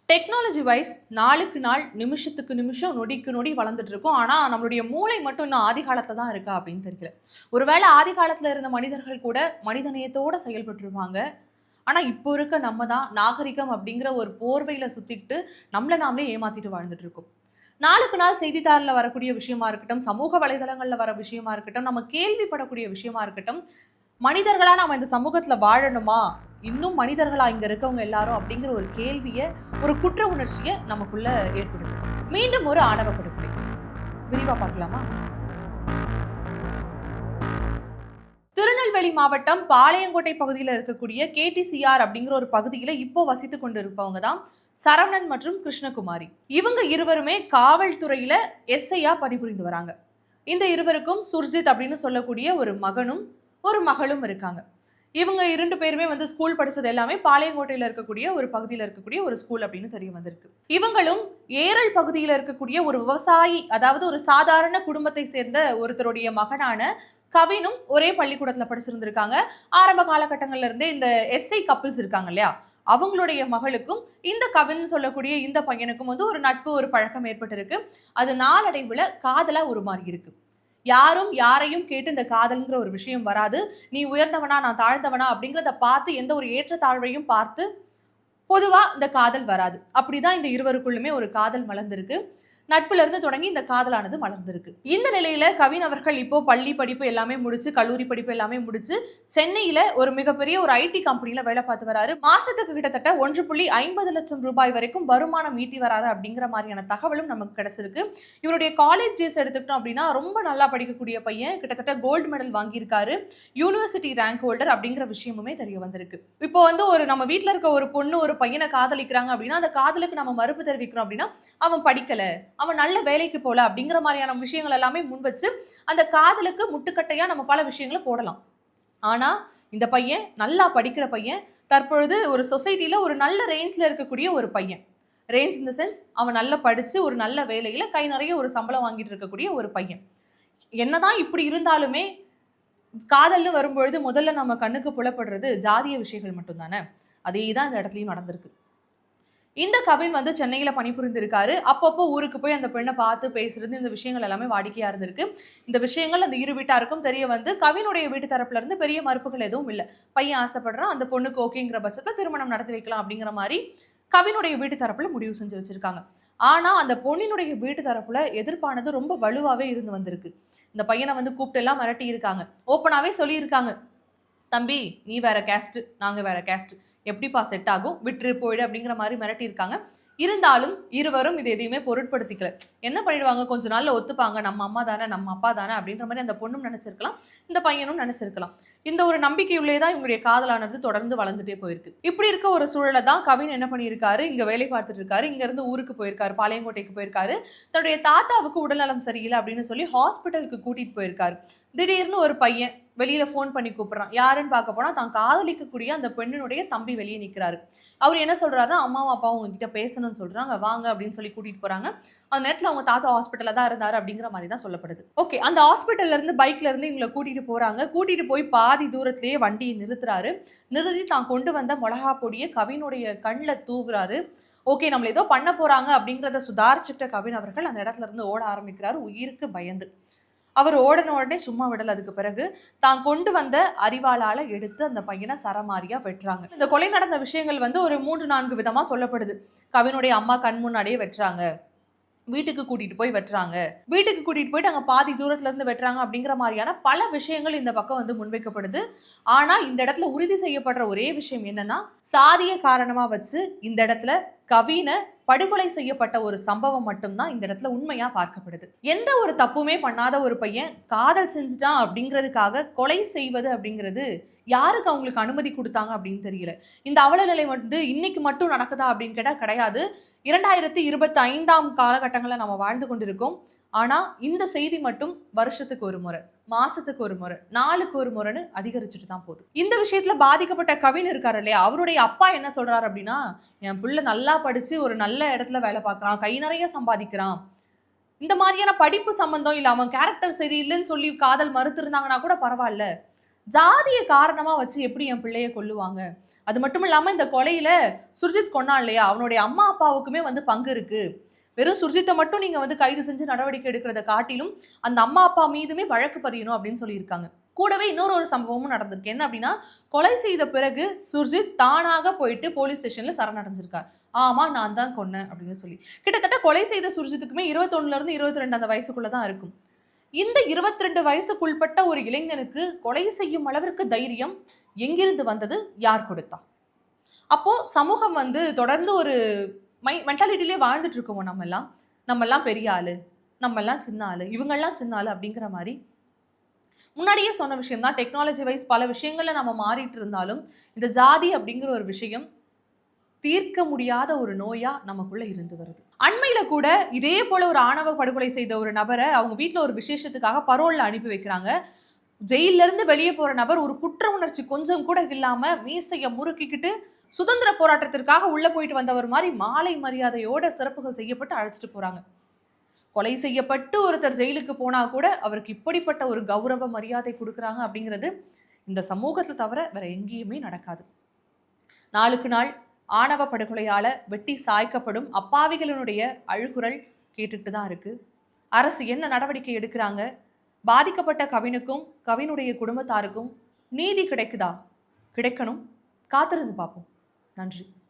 Technology wise நாளுக்கு நாள், நிமிஷத்துக்கு நிமிஷம், நொடிக்கு நொடி வளர்ந்துட்டு இருக்கோம். ஆனா, நம்மளுடைய மூளை மட்டும் இன்னும் ஆதி காலத்துல தான் இருக்கா அப்படின்னு தெரியல. ஒருவேளை ஆதி காலத்துல இருந்த மனிதர்கள் கூட மனிதநேயத்தோட செயல்பட்டுருப்பாங்க. ஆனா, இப்போ இருக்க நம்ம தான் நாகரிகம் அப்படிங்கிற ஒரு போர்வையில சுத்திக்கிட்டு, நம்மள நாமளே ஏமாத்திட்டு வாழ்ந்துட்டு இருக்கோம். நாளுக்கு நாள் செய்தித்தாள்ல வரக்கூடிய விஷயமா இருக்கட்டும், சமூக வலைதளங்கள்ல வர விஷயமா இருக்கட்டும், நம்ம கேள்விப்படக்கூடிய விஷயமா இருக்கட்டும், மனிதர்களா நாம இந்த சமூகத்துல வாழணுமா? இன்னும் மனிதர்களா இங்க இருக்கவங்க எல்லாரும் அப்படிங்கிற ஒரு கேள்விய, ஒரு குற்ற உணர்ச்சிய நமக்குள்ள ஏற்படுது. மீண்டும் ஒரு ஆணவ படுகொலை. விரிவா பார்க்கலாமா? திருநெல்வேலி மாவட்டம் பாளையங்கோட்டை பகுதியில இருக்கக்கூடிய கேடிசிஆர் அப்படிங்கிற ஒரு பகுதியில இப்போ வசித்துக் கொண்டிருப்பவங்க தான் சரவணன் மற்றும் கிருஷ்ணகுமாரி. இவங்க இருவருமே காவல்துறையில எஸ்ஐயா பணிபுரிந்து வராங்க. இந்த இருவருக்கும் சுர்ஜித் அப்படின்னு சொல்லக்கூடிய ஒரு மகனும் ஒரு மகளும் இருக்காங்க. இவங்க 2 பேருமே வந்து ஸ்கூல் படிச்சது எல்லாமே பாளையங்கோட்டையில இருக்கக்கூடிய ஒரு பகுதியில இருக்கக்கூடிய ஒரு ஸ்கூல் அப்படின்னு தெரிய வந்திருக்கு. இவங்களும் ஏரல் பகுதியில இருக்கக்கூடிய ஒரு விவசாயி, அதாவது ஒரு சாதாரண குடும்பத்தை சேர்ந்த ஒருத்தருடைய மகனான கவினும் ஒரே பள்ளிக்கூடத்துல படிச்சிருந்திருக்காங்க. ஆரம்ப காலகட்டங்கள்ல இருந்தே இந்த எஸ்ஐ கப்பிள்ஸ் இருக்காங்க இல்லையா? அவங்களுடைய மகளுக்கும் இந்த கவின் சொல்லக்கூடிய இந்த பையனுக்கும் வந்து ஒரு நட்பு, ஒரு பழக்கம் ஏற்பட்டிருக்கு. அது நாளடைவுல காதலா உருமாறி இருக்கு. யாரும் யாரையும் கேட்டு இந்த காதல்ங்கிற ஒரு விஷயம் வராது. நீ உயர்ந்தவனா, நான் தாழ்ந்தவனா அப்படிங்கிறத பார்த்து எந்த ஒரு ஏற்றத்தாழ்வையும் பார்த்து பொதுவா இந்த காதல் வராது. அப்படிதான் இந்த இருவருக்குள்ளுமே ஒரு காதல் மலர்ந்திருக்கு. நட்புல இருந்து தொடங்கி இந்த காதலானது மலர்ந்திருக்கு. இந்த நிலையில கவின் அவர்கள் இப்போ பள்ளி படிப்பு எல்லாமே முடிச்சு, கல்லூரி படிப்பு எல்லாமே முடிச்சு, சென்னையில ஒரு மிகப்பெரிய ஒரு ஐடி கம்பெனில வேலை பார்த்து வராரு. மாசத்துக்கு கிட்டத்தட்ட 1,50,00,000 ரூபாய் வரைக்கும் வருமானம் ஈட்டி வராரு அப்படிங்கிற மாரியான தகவலும் நமக்கு கிடைச்சிருக்கு. இவருடைய காலேஜ் டேஸ் எடுத்துக்கிட்டோம் அப்படின்னா, ரொம்ப நல்லா படிக்கக்கூடிய பையன். கிட்டத்தட்ட கோல்டு மெடல் வாங்கியிருக்காரு. யூனிவர்சிட்டி ரேங்க் ஹோல்டர் அப்படிங்கிற விஷயமுமே தெரிய வந்திருக்கு. இப்போ வந்து ஒரு நம்ம வீட்ல இருக்க ஒரு பொண்ணு ஒரு பையன காதலிக்கிறாங்க அப்படின்னா, அந்த காதலுக்கு நம்ம மறுப்பு தெரிவிக்கிறோம் அப்படின்னா, அவன் படிக்கல, அவன் நல்ல வேலைக்கு போல அப்படிங்கிற மாதிரியான விஷயங்கள் எல்லாமே முன் வச்சு அந்த காதலுக்கு முட்டுக்கட்டையா நம்ம பல விஷயங்களை போடலாம். ஆனா இந்த பையன் நல்லா படிக்கிற பையன், தற்பொழுது ஒரு சொசைட்டில ஒரு நல்ல ரேஞ்ச்ல இருக்கக்கூடிய ஒரு பையன். ரேஞ்ச் இன் தி சென்ஸ் அவன் நல்லா படிச்சு ஒரு நல்ல வேலையில கை நிறைய ஒரு சம்பளம் வாங்கிட்டு இருக்கக்கூடிய ஒரு பையன். என்னதான் இப்படி இருந்தாலுமே காதல்னு வரும்பொழுது முதல்ல நம்ம கண்ணுக்கு புலப்படுறது ஜாதிய விஷயங்கள் மட்டும் தானே. அதே தான் இந்த இடத்துலயும் நடந்திருக்கு. இந்த கவின் வந்து சென்னையில பணிபுரிந்திருக்காரு. அப்பப்போ ஊருக்கு போய் அந்த பெண்ண பார்த்து பேசுறது, இந்த விஷயங்கள் எல்லாமே வாடிக்கையா இருந்திருக்கு. இந்த விஷயங்கள் அந்த இரு வீட்டாருக்கும் தெரிய வந்து, கவினுடைய வீட்டு தரப்புல இருந்து பெரிய மறுப்புகள் எதுவும் இல்ல. பையன் ஆசைப்படுறான், அந்த பொண்ணுக்கு ஓகேங்கிற பட்சத்துல திருமணம் நடத்தி வைக்கலாம் அப்படிங்கிற மாரி கவினுடைய வீட்டு தரப்புல முடிவு செஞ்சு வச்சிருக்காங்க. ஆனா, அந்த பொண்ணினுடைய வீட்டு தரப்புல எதிர்ப்பானது ரொம்ப வலுவாவே இருந்து வந்திருக்கு. இந்த பையன வந்து கூப்ட்டு எல்லாம் மிரட்டி இருக்காங்க. ஓப்பனாவே சொல்லியிருக்காங்க. "தம்பி, நீ வேற கேஸ்ட், நாங்க வேற கேஸ்ட். எப்படிப்பா செட் ஆகும்? விட்டுரு, போயிடு" அப்படிங்கிற மாரி மிரட்டியிருக்காங்க. இருந்தாலும் இருவரும் இது எதையுமே பொருட்படுத்திக்கல. என்ன பண்ணிடுவாங்க, கொஞ்ச நாள்ல ஒத்துப்பாங்க. நம்ம அம்மா தானே, நம்ம அப்பா தானே அப்படின்ற மாரி அந்த பொண்ணும் நெனச்சிருக்கலாம். இந்த பையனும் நெனச்சிருக்கலாம். இந்த ஒரு நம்பிக்கையுள்ளே தான் இவங்களுடைய காதலானது தொடர்ந்து வளர்ந்துட்டே போயிருக்கு. இப்படி இருக்க ஒரு சூழல தான் கவின் என்ன பண்ணியிருக்காரு, இங்க வேலை பார்த்துட்டு இருக்காரு. இங்க இருந்து ஊருக்கு போயிருக்காரு. பாளையங்கோட்டைக்கு போயிருக்காரு. தன்னுடைய தாத்தாவுக்கு உடல்நலம் சரியில்ல அப்படின்னு சொல்லி ஹாஸ்பிட்டலுக்கு கூட்டிட்டு போயிருக்காரு. திடீர்னு ஒரு பையன் வெளியில ஃபோன் பண்ணி கூப்பிடுறான். யாருன்னு பார்க்க போனா, தான் காதலிக்கக்கூடிய அந்த பெண்ணினுடைய தம்பி வெளிய நிக்கிறாரு. அவரு என்ன சொல்றாருன்னா, "அம்மாவும், அப்பாவும் உங்ககிட்ட பேசணும்னு சொல்றாங்க. வாங்க" அப்படின்னு சொல்லி கூட்டிட்டு போறாங்க. அந்த நேரத்துல அவங்க தாத்தா ஹாஸ்பிட்டல்ல தான் இருந்தாரு அப்படிங்கிற மாரி தான் சொல்லப்படுது. ஓகே. அந்த ஹாஸ்பிட்டல்ல இருந்து பைக்ல இருந்து இவங்கள கூட்டிட்டு போறாங்க. கூட்டிட்டு போய் பாதி தூரத்திலேயே வண்டிய நிறுத்துறாரு. நிறுத்தி தான் கொண்டு வந்த மொளகா பொடிய கவினுடைய கண்ல தூவுறாரு. ஓகே, நம்மள ஏதோ பண்ண போறாங்க அப்படிங்கிறத சுதாரிச்சுட்ட கவின் அவர்கள் அந்த இடத்துல இருந்து ஓட ஆரம்பிக்கிறாரு, உயிருக்கு பயந்து. அவர் ஓடுன உடனே சும்மா விடல. அதுக்கு பிறகு தான் கொண்டு வந்த அரிவாளால எடுத்து அந்த பையன சரமாரியா வெட்டுறாங்க. இந்த கொலை நடந்த விஷயங்கள் வந்து ஒரு 3, 4 விதமா சொல்லப்படுது. கவினுடைய அம்மா கண் முன்னாடியே வெட்டுறாங்க. வீட்டுக்கு கூட்டிட்டு போய் வெட்டுறாங்க. வீட்டுக்கு கூட்டிட்டு போயிட்டு அங்க பாதி தூரத்துல இருந்து வெட்டுறாங்க அப்படிங்கிற மாரியான பல விஷயங்கள் இந்த பக்கம் வந்து முன்வைக்கப்படுது. ஆனா, இந்த இடத்துல உறுதி செய்யப்படுற ஒரே விஷயம் என்னன்னா, சாதிய காரணமா வச்சு இந்த இடத்துல கவின படுகொலை செய்யப்பட்ட ஒரு சம்பவம் மட்டும் தான் இந்த இடத்துல உண்மையா பார்க்கப்படுது. எந்த ஒரு தப்புமே பண்ணாத ஒரு பையன் காதல் செஞ்சுட்டான் அப்படிங்கிறதுக்காக கொலை செய்வது அப்படிங்கிறது யாருக்கு அவங்களுக்கு அனுமதி குடுத்தாங்க அப்படின்னு தெரியல. இந்த அவல நிலை வந்து இன்னைக்கு மட்டும் நடக்குதா அப்படின்னு கேட்டா கிடையாது. 2025ஆம் காலகட்டங்கள்ல நம்ம வாழ்ந்து கொண்டிருக்கோம். ஆனா, இந்த செய்தி மட்டும் வருஷத்துக்கு ஒரு முறை, மாசத்துக்கு ஒரு முறை, நாளுக்கு ஒரு முறைன்னு அதிகரிச்சுட்டு தான் போகுது. இந்த விஷயத்துல பாதிக்கப்பட்ட கவின் இருக்காரு இல்லையா? அவருடைய அப்பா என்ன சொல்றாரு அப்படின்னா, "என் புள்ள நல்லா படிச்சு ஒரு நல்ல இடத்துல வேலை பார்க்குறான். கை நிறைய சம்பாதிக்கிறான். இந்த மாரியான படிப்பு சம்மந்தம் இல்ல, அவன் கேரக்டர் சரியில்லன்னு சொல்லி காதல் மறுத்திருந்தாங்கன்னா கூட பரவால்ல. ஜாதிய காரணமா வச்சு எப்படி என் பிள்ளைய கொல்லுவாங்க? அது மட்டும் இல்லாம இந்த கொலையில சுர்ஜித் கொன்னான் இல்லையா, அவனுடைய அம்மா அப்பாவுக்குமே வந்து பங்கு இருக்கு. வெறும் சுர்ஜித்த மட்டும் நீங்க வந்து கைது செஞ்சு நடவடிக்கை எடுக்கிறத காட்டிலும், அந்த அம்மா அப்பா மீதுமே வழக்கு பதியணும் அப்படின்னு சொல்லியிருக்காங்க. கூடவே இன்னொரு சம்பவமும் நடந்திருக்கு. என்ன அப்படின்னா, கொலை செய்த பிறகு சுர்ஜித் தானாக போயிட்டு போலீஸ் ஸ்டேஷன்ல சரணடைஞ்சிருக்கார். ஆமா நான் தான் கொன்னேன் அப்படின்னு சொல்லி. கிட்டத்தட்ட கொலை செய்த சுர்ஜித்துக்குமே 21ல இருந்து 22 அந்த வயசுக்குள்ள தான் இருக்கும். இந்த 22 வயசுக்குட்பட்ட ஒரு இளைஞனுக்கு கொலை செய்யும் அளவிற்கு தைரியம் எங்கிருந்து வந்தது? யார் கொடுத்தா? அப்போ சமூகம் வந்து தொடர்ந்து ஒரு மென்டாலிட்டிலே வாழ்ந்துட்டு இருக்கோமோ நம்மலாம். நம்மலாம் பெரிய ஆளு, நம்மலாம் சின்ன ஆளு, இவங்கலாம் சின்ன ஆளு அப்படிங்கிற மாரி. முன்னாடியே சொன்ன விஷயம் தான் டெக்னாலஜி வைஸ் பல விஷயங்கள்ல நம்ம மாறிட்டு இருந்தாலும், இந்த ஜாதி அப்படிங்கிற ஒரு விஷயம் தீர்க்க முடியாத ஒரு நோயா நமக்குள்ள இருந்து வருது. அண்மையில கூட இதே போல ஒரு ஆணவ படுகொலை செய்த ஒரு நபர அவங்க வீட்ல ஒரு விசேஷத்துக்காக பரோல்ல அனுப்பி வைக்கிறாங்க. ஜெயில்ல இருந்து வெளிய போற நபர் ஒரு குற்ற உணர்ச்சி கொஞ்சம் கூட இல்லாம மீசைய முறுக்கிக்கிட்டு சுதந்திர போராட்டத்திற்காக உள்ள போயிட்டு வந்தவர் மாரி மாலை மரியாதையோட சிறப்புகள் செய்யப்பட்டு அழைச்சிட்டு போறாங்க. கொலை செய்யப்பட்டு ஒருத்தர் ஜெயிலுக்கு போனா கூட அவருக்கு இப்படிப்பட்ட ஒரு கௌரவ மரியாதை குடுக்குறாங்க அப்படிங்கிறது இந்த சமூகத்த தவிர வேற எங்கேயுமே நடக்காது. நாளுக்கு நாள் ஆணவ படுகொலையால வெட்டி சாய்க்கப்படும் அப்பாவிகளினுடைய அழுகுரல் கேட்டுட்டு தான் இருக்கு. அரசு என்ன நடவடிக்கை எடுக்கிறாங்க? பாதிக்கப்பட்ட கவினுக்கும், கவினுடைய குடும்பத்தாருக்கும் நீதி கிடைக்குதா? கிடைக்கணும். காத்திருந்து பார்ப்போம். நன்றி.